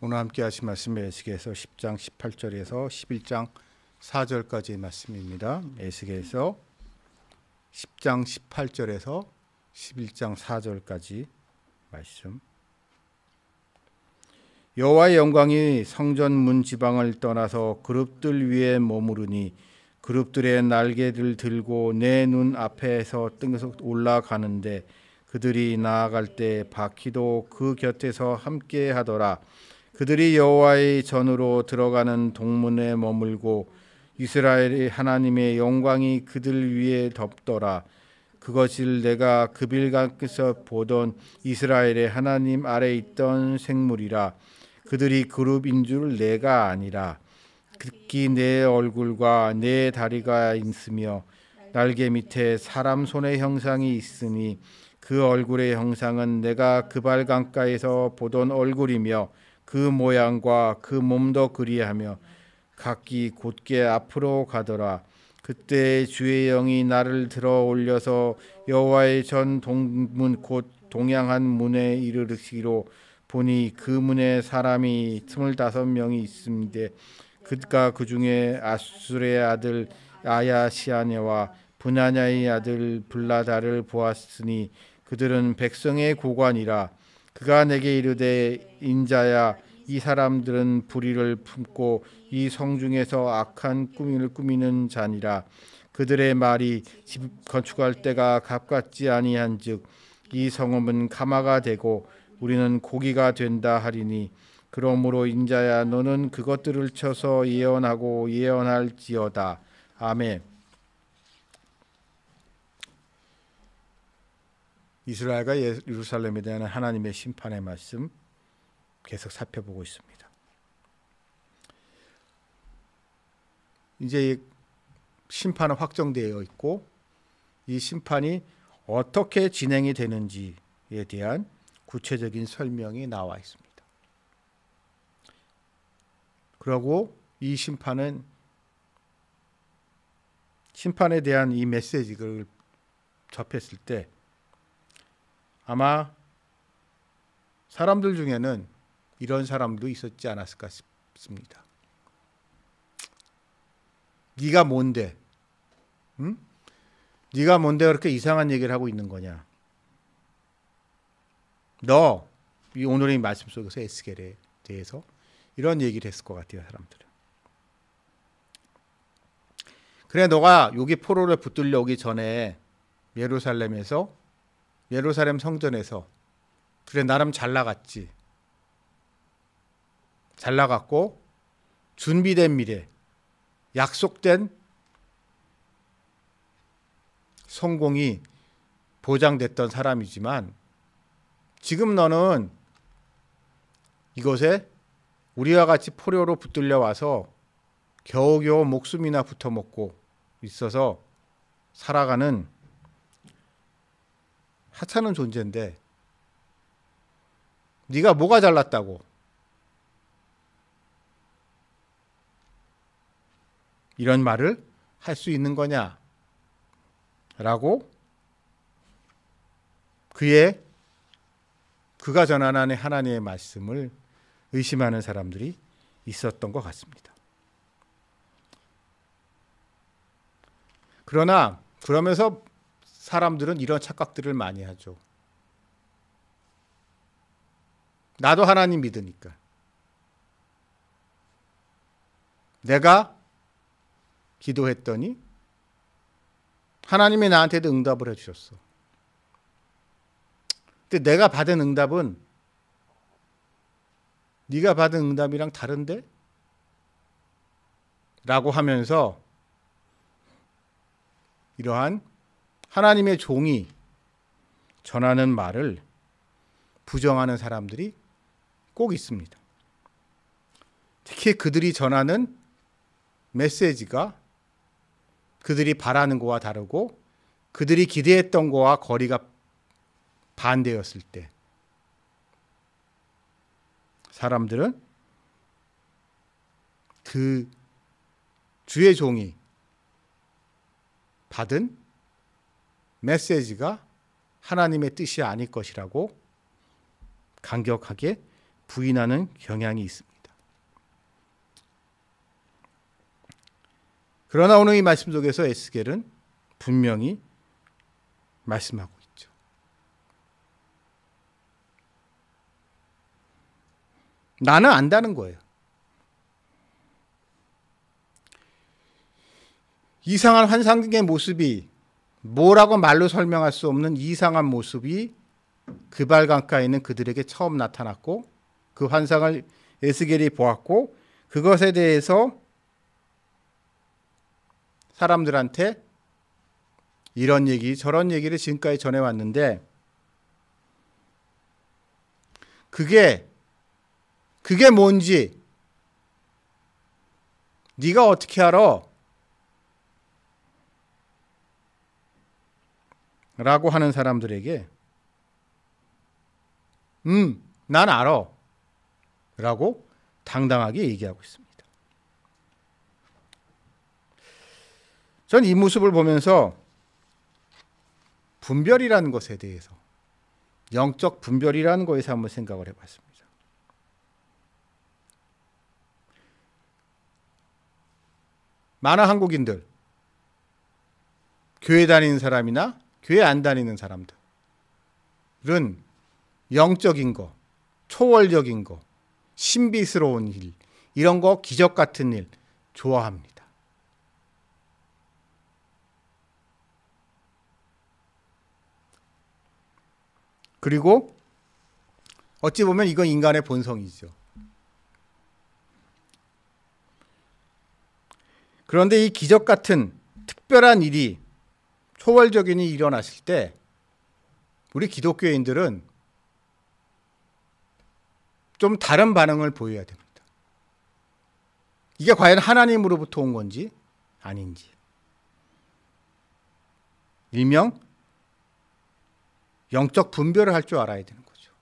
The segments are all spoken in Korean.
오늘 함께 하신 말씀은 에스겔서 10장 18절에서 11장 4절까지의 말씀입니다. 에스겔서 10장 18절에서 11장 4절까지 말씀. 여호와의 영광이 성전 문 지방을 떠나서 그룹들 위에 머무르니 그룹들의 날개를 들고 내 눈 앞에서 등에서 올라가는데 그들이 나아갈 때 바퀴도 그 곁에서 함께 하더라. 그들이 여호와의 전으로 들어가는 동문에 머물고 이스라엘의 하나님의 영광이 그들 위에 덮더라. 그것을 내가 그빌강에서 보던 이스라엘의 하나님 아래 있던 생물이라. 그들이 그룹인 줄 내가 아니라. 특히 내 얼굴과 내 다리가 있으며 날개 밑에 사람 손의 형상이 있으니 그 얼굴의 형상은 내가 그발강가에서 보던 얼굴이며 그 모양과 그 몸도 그리하며 각기 곧게 앞으로 가더라. 그때 주의 영이 나를 들어 올려서 여호와의 전 동문 곧 동양한 문에 이르시기로 보니 그 문에 사람이 25명이 있음인데 그가 그 중에 아술의 아들 아야시아냐와 분하냐의 아들 블라다를 보았으니 그들은 백성의 고관이라. 그가 내게 이르되 인자야, 이 사람들은 불의를 품고 이 성중에서 악한 꾸미를 꾸미는 자니라. 그들의 말이 집 건축할 때가 가깝지 아니한즉 이 성읍은 가마가 되고 우리는 고기가 된다 하리니 그러므로 인자야, 너는 그것들을 쳐서 예언하고 예언할지어다. 아멘. 이스라엘과 예루살렘에 대한 하나님의 심판의 말씀 계속 살펴보고 있습니다. 이제 심판은 확정되어 있고 이 심판이 어떻게 진행이 되는지에 대한 구체적인 설명이 나와 있습니다. 그리고 이 심판에 대한 이 메시지를 접했을 때 아마 사람들 중에는 이런 사람도 있었지 않았을까 싶습니다. 네가 뭔데? 응? 네가 뭔데 그렇게 이상한 얘기를 하고 있는 거냐? 너, 이 오늘의 말씀 속에서 에스겔에 대해서 이런 얘기를 했을 것 같아요, 사람들은. 그래, 너가 여기 포로를 붙들려 오기 전에 예루살렘 성전에서 그래, 나름 잘 나갔지. 잘 나갔고 준비된 미래, 약속된 성공이 보장됐던 사람이지만 지금 너는 이곳에 우리와 같이 포로로 붙들려 와서 겨우겨우 목숨이나 붙어먹고 있어서 살아가는 하찮은 존재인데 네가 뭐가 잘났다고 이런 말을 할 수 있는 거냐? 라고 그가 전하는 하나님의 말씀을 의심하는 사람들이 있었던 것 같습니다. 그러면서 사람들은 이런 착각들을 많이 하죠. 나도 하나님 믿으니까. 내가 기도했더니 하나님이 나한테도 응답을 해주셨어. 근데 내가 받은 응답은 네가 받은 응답이랑 다른데? 라고 하면서 이러한 하나님의 종이 전하는 말을 부정하는 사람들이 꼭 있습니다. 특히 그들이 전하는 메시지가 그들이 바라는 거와 다르고 그들이 기대했던 거와 거리가 반대였을 때 사람들은 그 주의 종이 받은 메시지가 하나님의 뜻이 아닐 것이라고 강력하게 부인하는 경향이 있습니다. 그러나 오늘 이 말씀 속에서 에스겔은 분명히 말씀하고 있죠. 나는 안다는 거예요. 이상한 환상의 모습이, 뭐라고 말로 설명할 수 없는 이상한 모습이 그발 강가에 있는 그들에게 처음 나타났고, 그 환상을 에스겔이 보았고, 그것에 대해서 사람들한테 이런 얘기 저런 얘기를 지금까지 전해왔는데, 그게 뭔지 네가 어떻게 알아? 라고 하는 사람들에게 난 알아 라고 당당하게 얘기하고 있습니다. 전 이 모습을 보면서 분별이라는 것에 대해서, 영적 분별이라는 것에서 한번 생각을 해봤습니다. 많은 한국인들, 교회 다니는 사람이나 교회 안 다니는 사람들은 영적인 거, 초월적인 거, 신비스러운 일, 이런 거, 기적 같은 일 좋아합니다. 그리고 어찌 보면 이건 인간의 본성이죠. 그런데 이 기적 같은 특별한 일이, 초월적인 일이 일어났을 때 우리 기독교인들은 좀 다른 반응을 보여야 됩니다. 이게 과연 하나님으로부터 온 건지 아닌지. 일명 영적 분별을 할 줄 알아야 되는 거죠.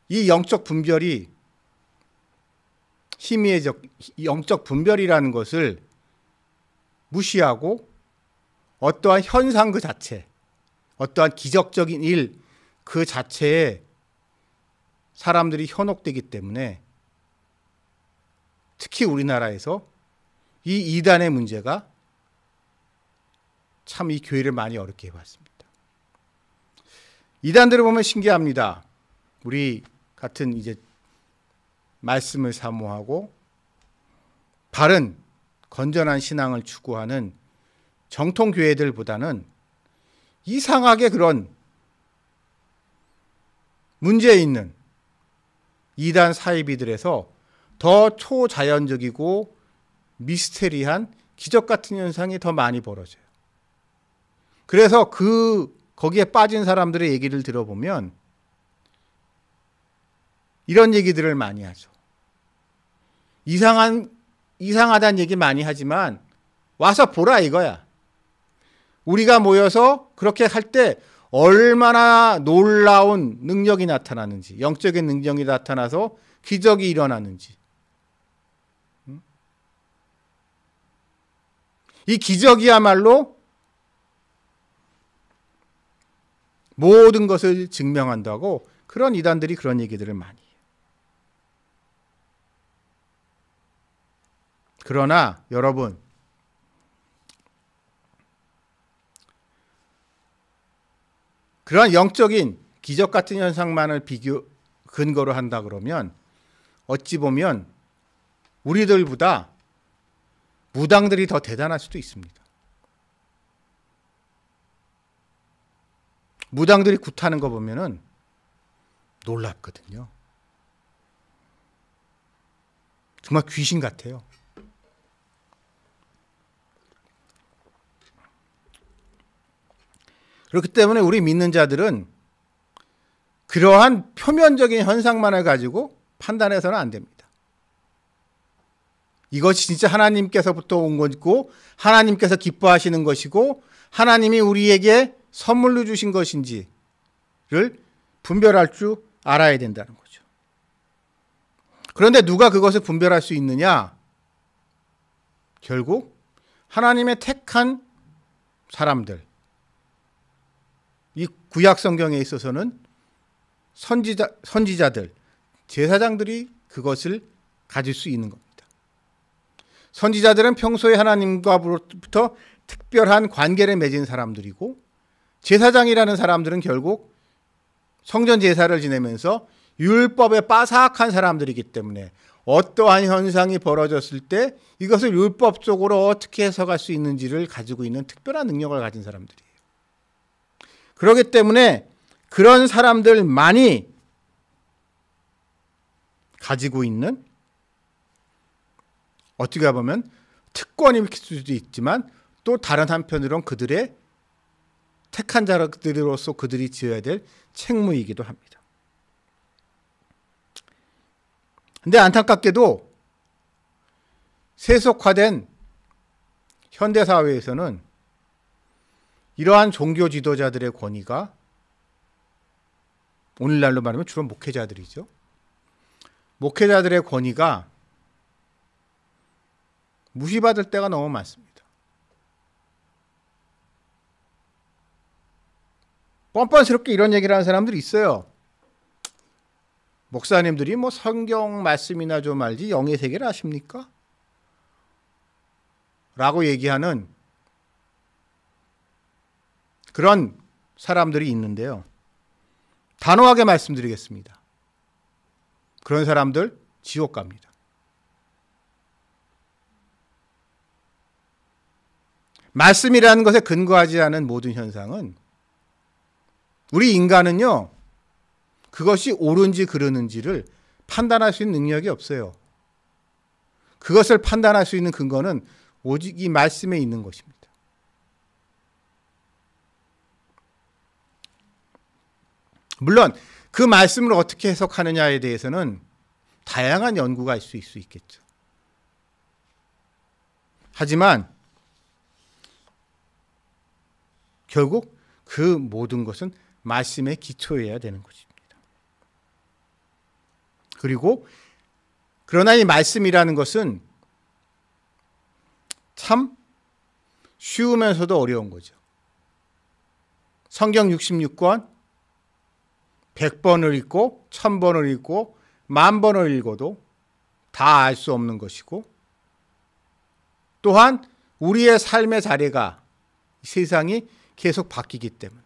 이 영적 분별이 희미해적 영적 분별이라는 것을 무시하고 어떠한 현상 그 자체, 어떠한 기적적인 일 그 자체에 사람들이 현혹되기 때문에 특히 우리나라에서 이 이단의 문제가 참 이 교회를 많이 어렵게 해왔습니다. 이단들을 보면 신기합니다. 우리 같은 이제 말씀을 사모하고 바른 건전한 신앙을 추구하는 정통 교회들보다는 이상하게 그런 문제 있는 이단 사이비들에서 더 초자연적이고 미스테리한 기적 같은 현상이 더 많이 벌어져요. 그래서 거기에 빠진 사람들의 얘기를 들어보면 이런 얘기들을 많이 하죠. 이상하다는 얘기 많이 하지만 와서 보라 이거야. 우리가 모여서 그렇게 할 때 얼마나 놀라운 능력이 나타나는지, 영적인 능력이 나타나서 기적이 일어나는지. 이 기적이야말로 모든 것을 증명한다고 그런 이단들이 그런 얘기들을 많이 해요. 그러나 여러분, 그러한 영적인 기적 같은 현상만을 근거로 한다 그러면 어찌 보면 우리들보다 무당들이 더 대단할 수도 있습니다. 무당들이 굿하는 거 보면은 놀랍거든요. 정말 귀신 같아요. 그렇기 때문에 우리 믿는 자들은 그러한 표면적인 현상만을 가지고 판단해서는 안 됩니다. 이것이 진짜 하나님께서부터 온 것이고 하나님께서 기뻐하시는 것이고 하나님이 우리에게 선물로 주신 것인지를 분별할 줄 알아야 된다는 거죠. 그런데 누가 그것을 분별할 수 있느냐? 결국 하나님의 택한 사람들, 이 구약 성경에 있어서는 선지자들, 제사장들이 그것을 가질 수 있는 겁니다. 선지자들은 평소에 하나님과부터 특별한 관계를 맺은 사람들이고, 제사장이라는 사람들은 결국 성전 제사를 지내면서 율법에 빠삭한 사람들이기 때문에 어떠한 현상이 벌어졌을 때 이것을 율법적으로 어떻게 해석할 수 있는지를 가지고 있는 특별한 능력을 가진 사람들이에요. 그렇기 때문에 그런 사람들만이 가지고 있는, 어떻게 보면 특권일 수도 있지만 또 다른 한편으로는 그들의 택한 자들로서 그들이 지어야 될 책무이기도 합니다. 근데 안타깝게도 세속화된 현대사회에서는 이러한 종교 지도자들의 권위가, 오늘날로 말하면 주로 목회자들이죠. 목회자들의 권위가 무시받을 때가 너무 많습니다. 뻔뻔스럽게 이런 얘기를 하는 사람들이 있어요. 목사님들이 뭐 성경 말씀이나 좀 알지 영의 세계를 아십니까? 라고 얘기하는 그런 사람들이 있는데요. 단호하게 말씀드리겠습니다. 그런 사람들 지옥 갑니다. 말씀이라는 것에 근거하지 않은 모든 현상은, 우리 인간은요, 그것이 옳은지 그르는지를 판단할 수 있는 능력이 없어요. 그것을 판단할 수 있는 근거는 오직 이 말씀에 있는 것입니다. 물론 그 말씀을 어떻게 해석하느냐에 대해서는 다양한 연구가 있을 수 있겠죠. 하지만 결국 그 모든 것은 말씀에 기초해야 되는 것입니다. 그리고 그러나 이 말씀이라는 것은 참 쉬우면서도 어려운 거죠. 성경 66권 100번을 읽고 1000번을 읽고 10,000번을 읽어도 다 알 수 없는 것이고, 또한 우리의 삶의 자리가, 세상이 계속 바뀌기 때문에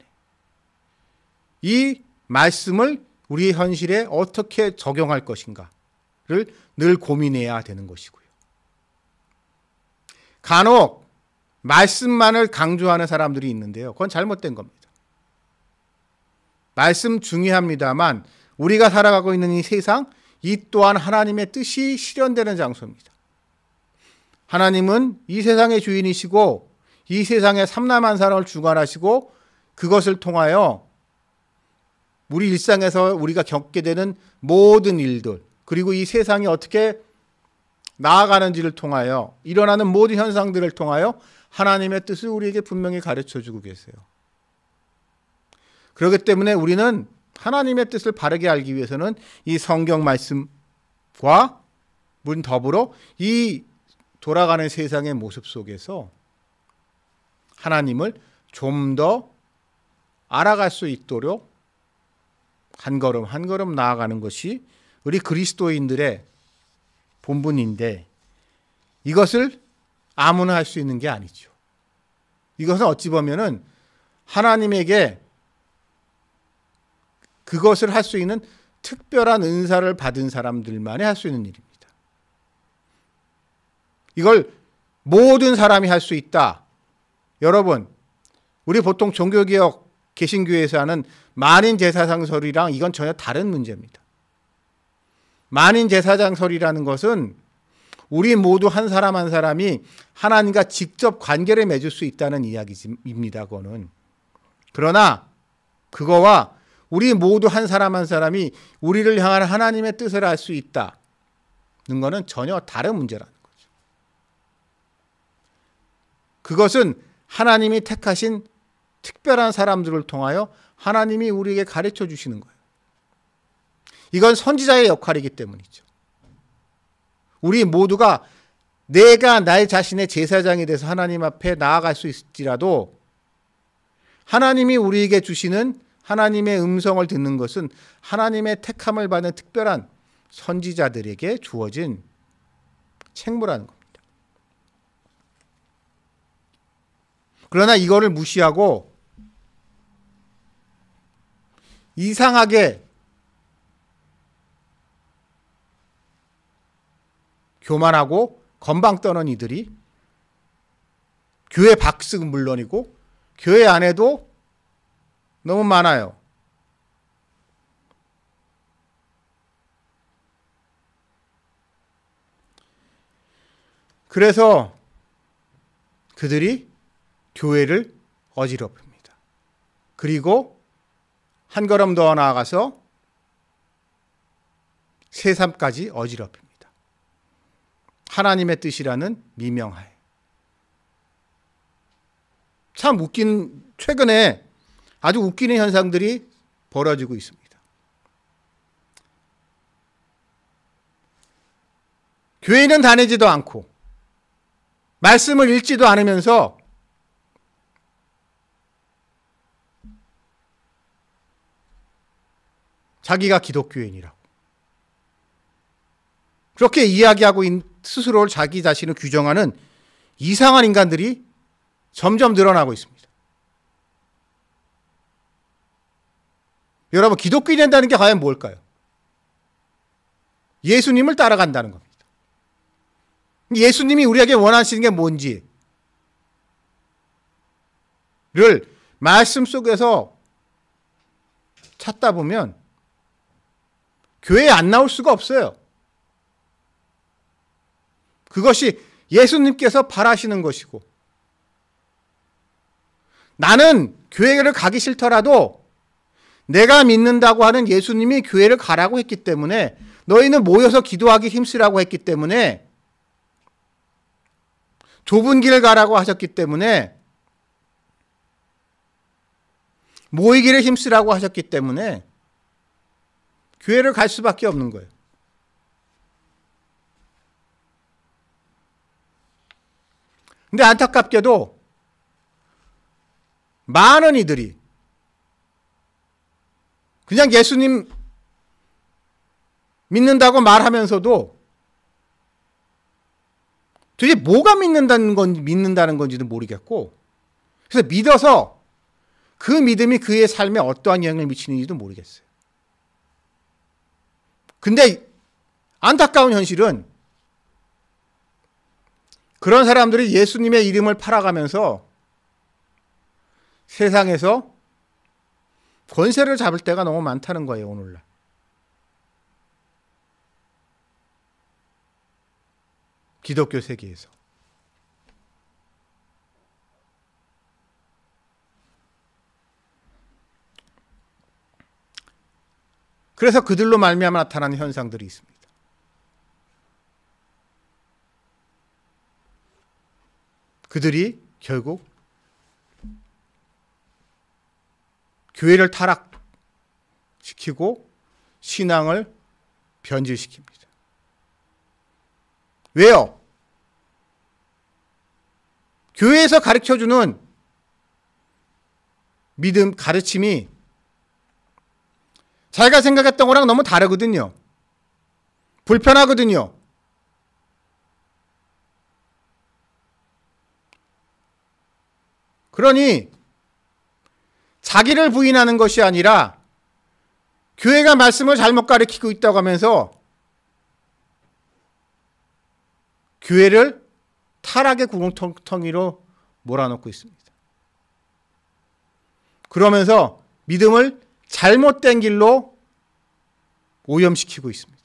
이 말씀을 우리 현실에 어떻게 적용할 것인가를 늘 고민해야 되는 것이고요. 간혹 말씀만을 강조하는 사람들이 있는데요. 그건 잘못된 겁니다. 말씀 중요합니다만 우리가 살아가고 있는 이 세상, 이 또한 하나님의 뜻이 실현되는 장소입니다. 하나님은 이 세상의 주인이시고 이 세상의 삼남한 사람을 주관하시고, 그것을 통하여 우리 일상에서 우리가 겪게 되는 모든 일들, 그리고 이 세상이 어떻게 나아가는지를 통하여, 일어나는 모든 현상들을 통하여 하나님의 뜻을 우리에게 분명히 가르쳐주고 계세요. 그렇기 때문에 우리는 하나님의 뜻을 바르게 알기 위해서는 이 성경 말씀과 문 더불어 이 돌아가는 세상의 모습 속에서 하나님을 좀 더 알아갈 수 있도록 한 걸음 한 걸음 나아가는 것이 우리 그리스도인들의 본분인데, 이것을 아무나 할 수 있는 게 아니죠. 이것은 어찌 보면은 하나님에게 그것을 할 수 있는 특별한 은사를 받은 사람들만이 할 수 있는 일입니다. 이걸 모든 사람이 할 수 있다. 여러분, 우리 보통 종교개혁 개신교에서 하는 만인제사장설이랑 이건 전혀 다른 문제입니다. 만인제사장설이라는 것은 우리 모두 한 사람 한 사람이 하나님과 직접 관계를 맺을 수 있다는 이야기입니다. 그거는. 그러나 그거와 우리 모두 한 사람 한 사람이 우리를 향한 하나님의 뜻을 알 수 있다는 것은 전혀 다른 문제라는 거죠. 그것은 하나님이 택하신 특별한 사람들을 통하여 하나님이 우리에게 가르쳐 주시는 거예요. 이건 선지자의 역할이기 때문이죠. 우리 모두가 내가 나의 자신의 제사장이 돼서 하나님 앞에 나아갈 수 있을지라도 하나님이 우리에게 주시는 하나님의 음성을 듣는 것은 하나님의 택함을 받는 특별한 선지자들에게 주어진 책무라는 겁니다. 그러나 이거를 무시하고 이상하게 교만하고 건방 떠는 이들이 교회 밖은 물론이고 교회 안에도 너무 많아요. 그래서 그들이 교회를 어지럽힙니다. 그리고 한 걸음 더 나아가서 새3까지 어지럽힙니다. 하나님의 뜻이라는 미명하에. 참 웃긴, 최근에 아주 웃기는 현상들이 벌어지고 있습니다. 교회는 다니지도 않고 말씀을 읽지도 않으면서 자기가 기독교인이라고 그렇게 이야기하고 스스로를 자기 자신을 규정하는 이상한 인간들이 점점 늘어나고 있습니다. 여러분, 기독교인이 된다는 게 과연 뭘까요? 예수님을 따라간다는 겁니다. 예수님이 우리에게 원하시는 게 뭔지를 말씀 속에서 찾다 보면 교회에 안 나올 수가 없어요. 그것이 예수님께서 바라시는 것이고, 나는 교회를 가기 싫더라도 내가 믿는다고 하는 예수님이 교회를 가라고 했기 때문에, 너희는 모여서 기도하기 힘쓰라고 했기 때문에, 좁은 길을 가라고 하셨기 때문에, 모이기를 힘쓰라고 하셨기 때문에 교회를 갈 수밖에 없는 거예요. 근데 안타깝게도 많은 이들이 그냥 예수님 믿는다고 말하면서도 도대체 뭐가 믿는다는 건지도 모르겠고, 그래서 믿어서 그 믿음이 그의 삶에 어떠한 영향을 미치는지도 모르겠어요. 근데 안타까운 현실은 그런 사람들이 예수님의 이름을 팔아가면서 세상에서 권세를 잡을 때가 너무 많다는 거예요, 오늘날. 기독교 세계에서. 그래서 그들로 말미암아 나타나는 현상들이 있습니다. 그들이 결국 교회를 타락시키고 신앙을 변질시킵니다. 왜요? 교회에서 가르쳐주는 믿음, 가르침이 자기가 생각했던 거랑 너무 다르거든요. 불편하거든요. 그러니 자기를 부인하는 것이 아니라 교회가 말씀을 잘못 가르치고 있다고 하면서 교회를 타락의 구렁텅이로 몰아넣고 있습니다. 그러면서 믿음을 잘못된 길로 오염시키고 있습니다.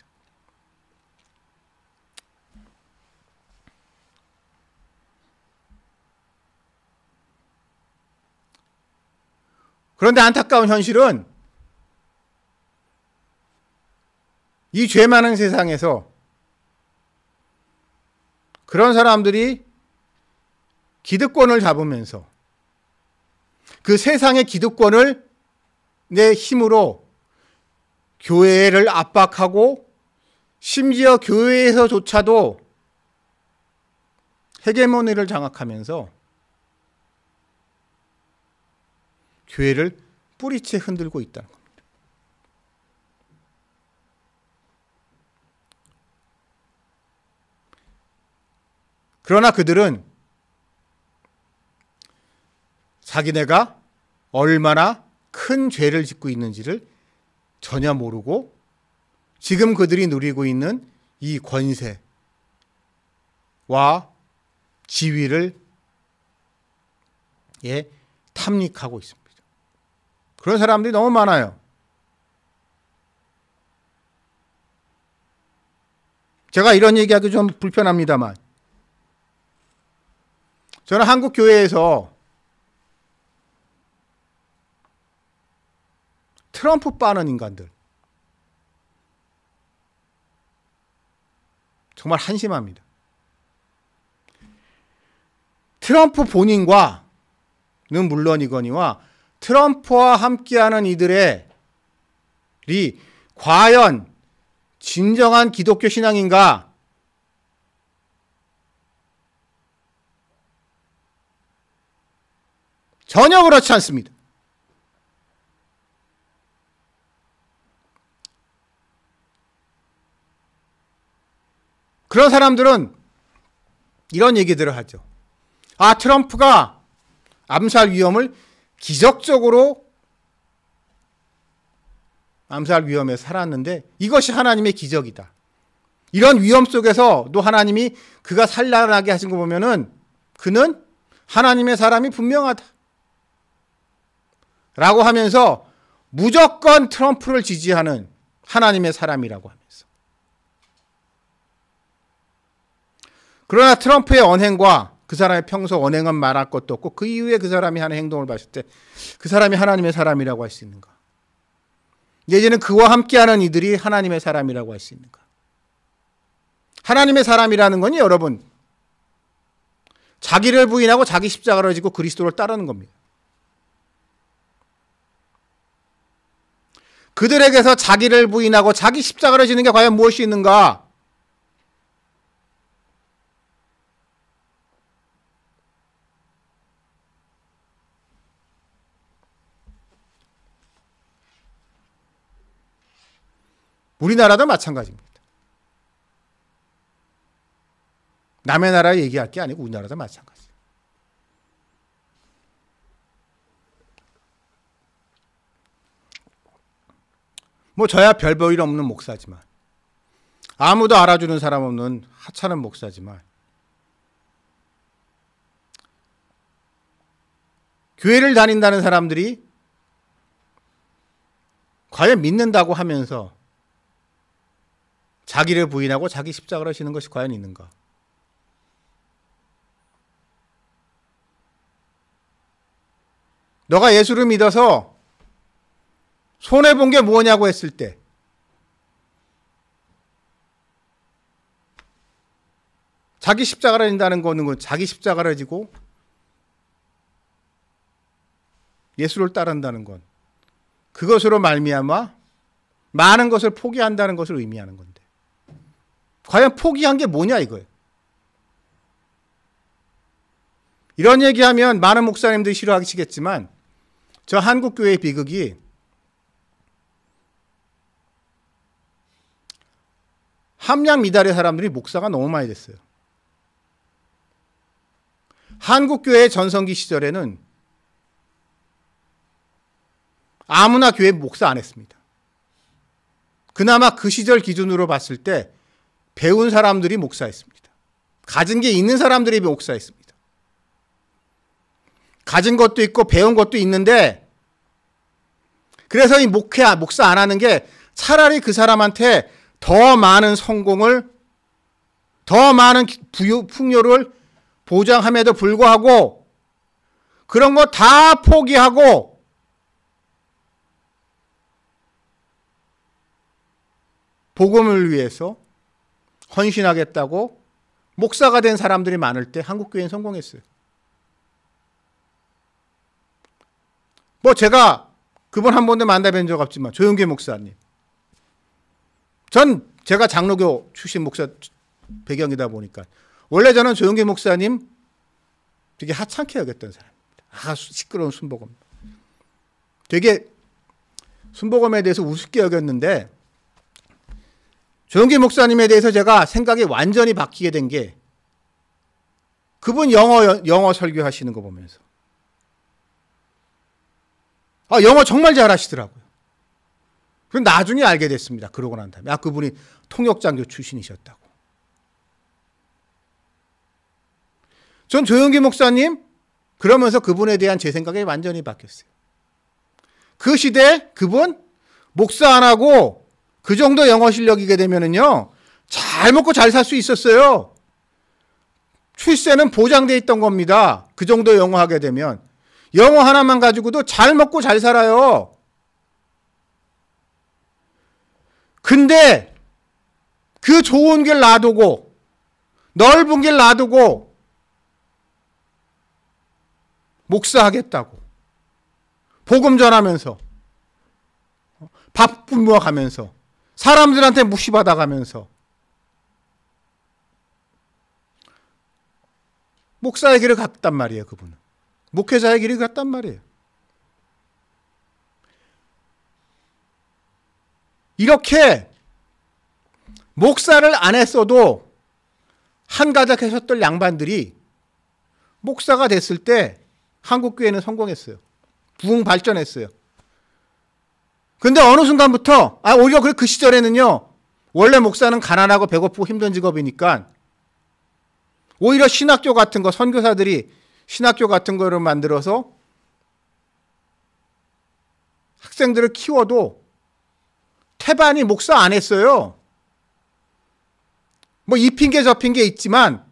그런데 안타까운 현실은 이 죄 많은 세상에서 그런 사람들이 기득권을 잡으면서 그 세상의 기득권을 내 힘으로 교회를 압박하고 심지어 교회에서조차도 헤게모니를 장악하면서 교회를 뿌리채 흔들고 있다는 겁니다. 그러나 그들은 자기네가 얼마나 큰 죄를 짓고 있는지를 전혀 모르고 지금 그들이 누리고 있는 이 권세와 지위를 탐닉하고 있습니다. 그런 사람들이 너무 많아요. 제가 이런 얘기하기 좀 불편합니다만 저는 한국 교회에서 트럼프 빠는 인간들 정말 한심합니다. 트럼프 본인과는 물론이거니와 트럼프와 함께하는 이들이 과연 진정한 기독교 신앙인가? 전혀 그렇지 않습니다. 그런 사람들은 이런 얘기들을 하죠. 아, 트럼프가 암살 위험을 기적적으로 암살 위험에 살았는데 이것이 하나님의 기적이다. 이런 위험 속에서도 하나님이 그가 살아나게 하신 거 보면은 그는 하나님의 사람이 분명하다. 라고 하면서 무조건 트럼프를 지지하는 하나님의 사람이라고 하면서. 그러나 트럼프의 언행과 그 사람의 평소 언행은 말할 것도 없고 그 이후에 그 사람이 하는 행동을 봤을 때 그 사람이 하나님의 사람이라고 할 수 있는가? 이제는 그와 함께하는 이들이 하나님의 사람이라고 할 수 있는가? 하나님의 사람이라는 건 여러분 자기를 부인하고 자기 십자가를 지고 그리스도를 따르는 겁니다. 그들에게서 자기를 부인하고 자기 십자가를 지는 게 과연 무엇이 있는가? 우리나라도 마찬가지입니다. 남의 나라 얘기할 게 아니고 우리나라도 마찬가지예요. 뭐 저야 별 볼 일 없는 목사지만 아무도 알아주는 사람 없는 하찮은 목사지만 교회를 다닌다는 사람들이 과연 믿는다고 하면서 자기를 부인하고 자기 십자가를 지는 것이 과연 있는가? 너가 예수를 믿어서 손해본 게 뭐냐고 했을 때 자기 십자가를 진다는 거는 자기 십자가를 지고 예수를 따른다는 건 그것으로 말미암아 많은 것을 포기한다는 것을 의미하는 건데 과연 포기한 게 뭐냐 이거예요. 이런 얘기하면 많은 목사님들이 싫어하시겠지만 저 한국교회의 비극이 함량 미달의 사람들이 목사가 너무 많이 됐어요. 한국교회 전성기 시절에는 아무나 교회 목사 안 했습니다. 그나마 그 시절 기준으로 봤을 때 배운 사람들이 목사했습니다. 가진 게 있는 사람들이 목사했습니다. 가진 것도 있고 배운 것도 있는데 그래서 이 목사 안 하는 게 차라리 그 사람한테 더 많은 성공을 더 많은 풍요를 보장함에도 불구하고 그런 거 다 포기하고 복음을 위해서 헌신하겠다고 목사가 된 사람들이 많을 때 한국교회는 성공했어요. 뭐 제가 그분 한 번도 만나뵌 적 없지만 조용기 목사님. 전 제가 장로교 출신 목사 배경이다 보니까 원래 저는 조용기 목사님 되게 하찮게 여겼던 사람입니다. 시끄러운 순복음. 되게 순복음에 대해서 우습게 여겼는데 조영기 목사님에 대해서 제가 생각이 완전히 바뀌게 된 게 그분 영어 설교하시는 거 보면서 영어 정말 잘하시더라고요. 그럼 나중에 알게 됐습니다. 그러고 난 다음에 그분이 통역장교 출신이셨다고. 전 조영기 목사님 그러면서 그분에 대한 제 생각이 완전히 바뀌었어요. 그 시대 그분 목사 안 하고 그 정도 영어 실력이게 되면은요 잘 먹고 잘 살 수 있었어요. 출세는 보장돼 있던 겁니다. 그 정도 영어 하게 되면 영어 하나만 가지고도 잘 먹고 잘 살아요. 근데 그 좋은 길 놔두고 넓은 길 놔두고 목사하겠다고 복음 전하면서 밥 굶어 가면서 사람들한테 무시받아 가면서 목사의 길을 갔단 말이에요. 그분은 목회자의 길을 갔단 말이에요. 이렇게 목사를 안 했어도 한가닥 하셨던 양반들이 목사가 됐을 때 한국교회는 성공했어요. 부흥 발전했어요. 근데 어느 순간부터 오히려 그 시절에는요 원래 목사는 가난하고 배고프고 힘든 직업이니까 오히려 신학교 같은 거 선교사들이 신학교 같은 거를 만들어서 학생들을 키워도 태반이 목사 안 했어요. 뭐 이 핑계 저 핑계 있지만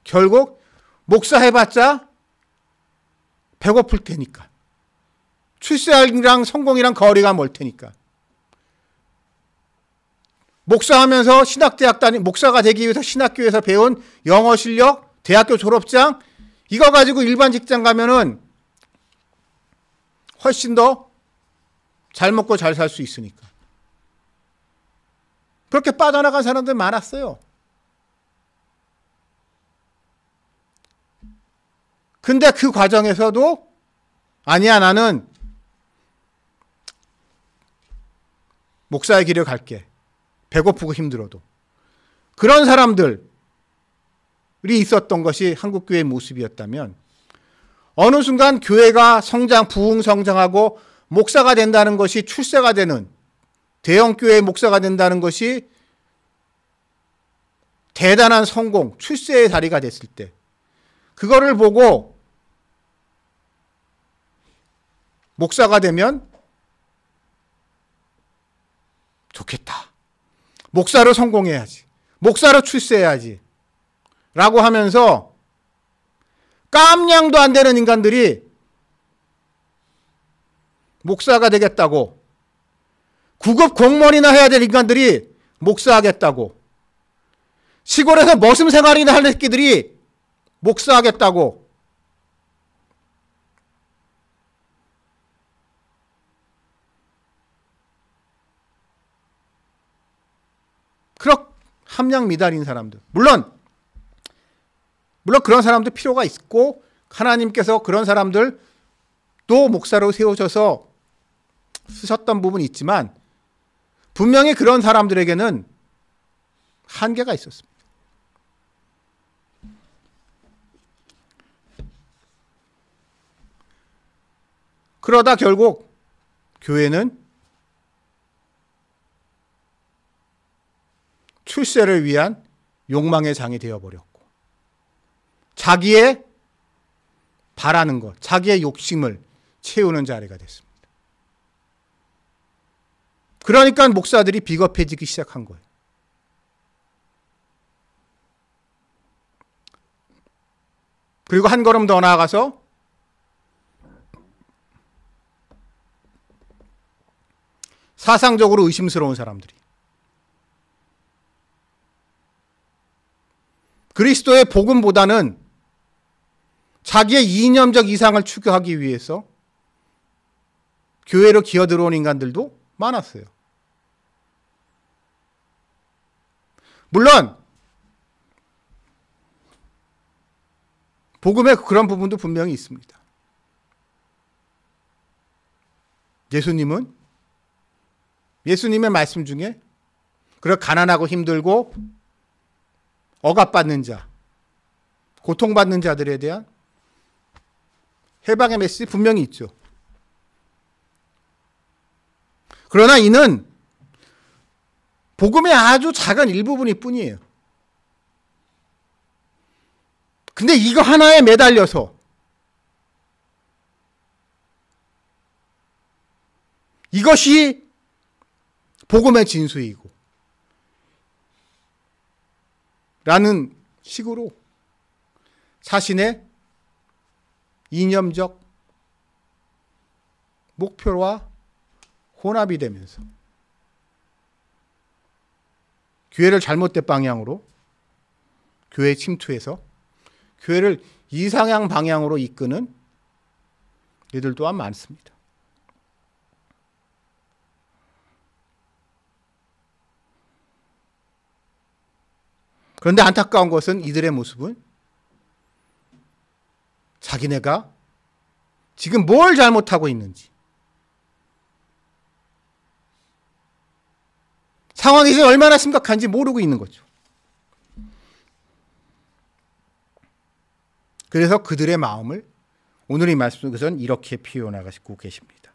결국 목사 해봤자 배고플 테니까. 출세랑 성공이랑 거리가 멀 테니까. 목사하면서 신학대학 목사가 되기 위해서 신학교에서 배운 영어 실력, 대학교 졸업장 이거 가지고 일반 직장 가면은 훨씬 더 잘 먹고 잘 살 수 있으니까. 그렇게 빠져나간 사람들 많았어요. 근데 그 과정에서도 아니야 나는 목사의 길을 갈게. 배고프고 힘들어도. 그런 사람들이 있었던 것이 한국교회의 모습이었다면 어느 순간 교회가 부흥 성장하고 목사가 된다는 것이 출세가 되는 대형교회의 목사가 된다는 것이 대단한 성공, 출세의 자리가 됐을 때 그거를 보고 목사가 되면 좋겠다. 목사로 성공해야지. 목사로 출세해야지. 라고 하면서 깜냥도 안 되는 인간들이 목사가 되겠다고 9급 공무원이나 해야 될 인간들이 목사하겠다고 시골에서 머슴 생활이나 할 새끼들이 목사하겠다고 그렇게 함량미달인 사람들. 물론 그런 사람도 필요가 있고 하나님께서 그런 사람들 또 목사로 세우셔서 쓰셨던 부분이 있지만 분명히 그런 사람들에게는 한계가 있었습니다. 그러다 결국 교회는 출세를 위한 욕망의 장이 되어버렸고 자기의 바라는 것, 자기의 욕심을 채우는 자리가 됐습니다. 그러니까 목사들이 비겁해지기 시작한 거예요. 그리고 한 걸음 더 나아가서 사상적으로 의심스러운 사람들이 그리스도의 복음보다는 자기의 이념적 이상을 추구하기 위해서 교회로 기어들어온 인간들도 많았어요. 물론 복음에 그런 부분도 분명히 있습니다. 예수님의 말씀 중에 그런 가난하고 힘들고 억압받는 자, 고통받는 자들에 대한 해방의 메시지 분명히 있죠. 그러나 이는 복음의 아주 작은 일부분일 뿐이에요. 근데 이거 하나에 매달려서 이것이 복음의 진수이고 라는 식으로 자신의 이념적 목표와 혼합이 되면서 교회를 잘못된 방향으로 교회에 침투해서 교회를 이상향 방향으로 이끄는 이들 또한 많습니다. 그런데 안타까운 것은 이들의 모습은 자기네가 지금 뭘 잘못하고 있는지, 상황이 이제 얼마나 심각한지 모르고 있는 거죠. 그래서 그들의 마음을 오늘 이 말씀 속에서는 이렇게 표현하고 계십니다.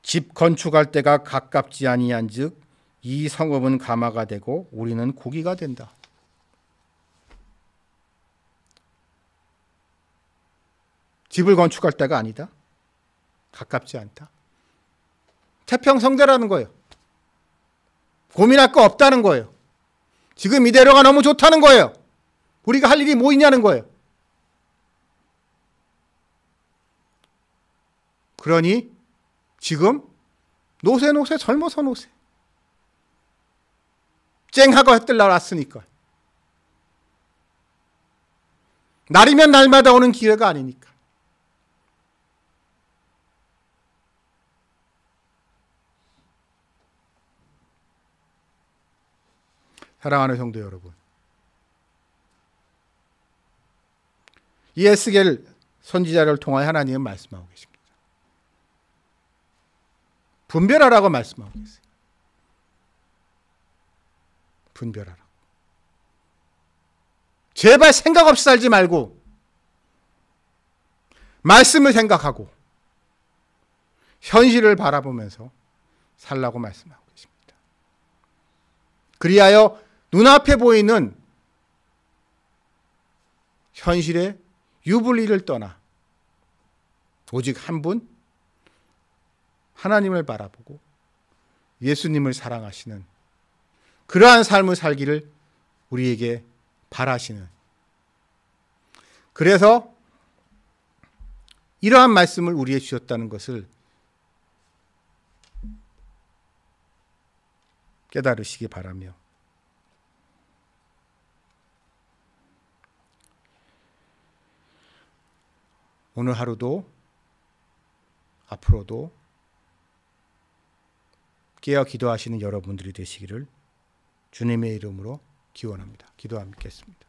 집 건축할 때가 가깝지 아니한즉 이 성읍은 가마가 되고 우리는 고기가 된다. 집을 건축할 때가 아니다. 가깝지 않다. 태평성대라는 거예요. 고민할 거 없다는 거예요. 지금 이대로가 너무 좋다는 거예요. 우리가 할 일이 뭐 있냐는 거예요. 그러니 지금 노세 젊어서 노세. 쨍하고 해뜰 날 왔으니까. 날이면 날마다 오는 기회가 아니니까. 사랑하는 성도 여러분, 이 에스겔 선지자를 통하여 하나님은 말씀하고 계십니다. 분별하라고 말씀하고 계세요. 분별하라고. 제발 생각 없이 살지 말고 말씀을 생각하고 현실을 바라보면서 살라고 말씀하고 계십니다. 그리하여 눈앞에 보이는 현실의 유불리를 떠나 오직 한 분 하나님을 바라보고 예수님을 사랑하시는 그러한 삶을 살기를 우리에게 바라시는, 그래서 이러한 말씀을 우리에게 주셨다는 것을 깨달으시기 바라며 오늘 하루도 앞으로도 깨어 기도하시는 여러분들이 되시기를 주님의 이름으로 기원합니다. 기도하겠습니다.